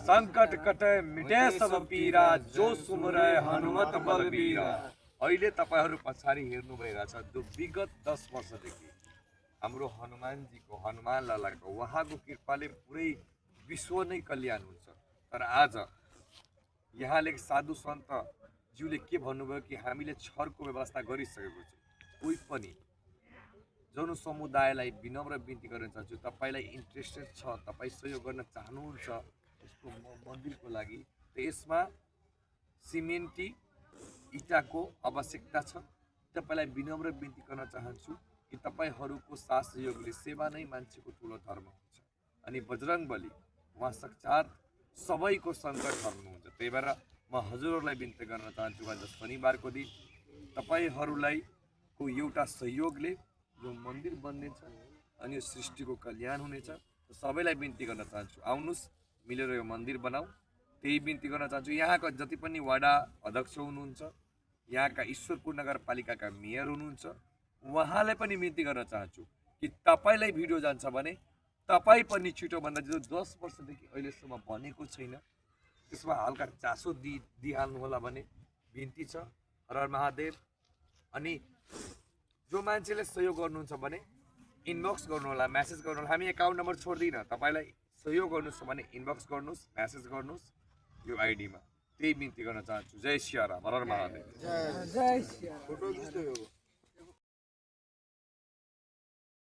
संकट कटे मिटे सब पीरा जो सुमरे हनुमत बलबीरा। अहिले तपाईहरु पछाडी हेर्नु भइरहेछ जो विगत 10 वर्षदेखि हाम्रो हनुमानजीको हनुमान लालाको उहाँको कृपाले पुरै विश्व नै कल्याण हुन्छ। तर आज यहाँले साधु सन्त ज्यूले के भन्नुभयो कि हामीले छरको व्यवस्था गरिसकेको छ। कोही पनि जन समुदायलाई विनम्र बिन्ती गर्न चाहन्छु, तपाईलाई इन्ट्रेस्टेड छ, तपाई सहयोग गर्न चाहनुहुन्छ यसको मन्दिरको लागि, त यसमा सिमेन्टी इटाको आवश्यकता छ। तपाईलाई विनम्र बिन्ती गर्न चाहन्छु कि तपाईहरुको साथ सहयोगले सेवा नै मान्छेको ठुलो धर्म हुन्छ। अनि बजरंगबली उहाँ साक्षात सबैको सङ्कट हर्नुहुन्छ। त्यही भएर म हजुरहरूलाई बिन्ती गर्न चाहन्छु आज शनिबारको दिन तपाईहरुलाई को एउटा सहयोगले यो मन्दिर बन्नेछ अनि यो सृष्टिको कल्याण हुनेछ। सबैलाई बिन्ती गर्न चाहन्छु आउनुस् मिलेर यो मन्दिर बनाऊ। त्यही बिन्ती गर्न चाहन्छु यहाँका जति पनि वडा अध्यक्ष हुनुहुन्छ, यहाँका ईश्वरपुर नगरपालिकाका मेयर हुनुहुन्छ, उहाँलाई पनि बिन्ती गर्न चाहन्छु कि तपाईलाई भिडियो जान्छ भने तपाई पनि छिटो भन्दा जो 10 वर्षदेखि अहिलेसम्म बनेको छैन त्यसमा हल्का चासो दिइहाल्नु होला भने बिन्ती छ। हर हर महादेव। अनि जो मान्छेले सहयोग गर्नुहुन्छ भने इनबक्स गर्नु होला, मेसेज गर्नु होला। हामी एकाउन्ट नम्बर छोड्दिन, तपाईलाई सहयोग गर्नुस् भने इनबक्स गर्नुस्, मेसेज गर्नुस् यो आइडीमा। त्यही बिन्ती गर्न चाहन्छु। जय श्री राम। हर हर महादेव। जय श्री राम।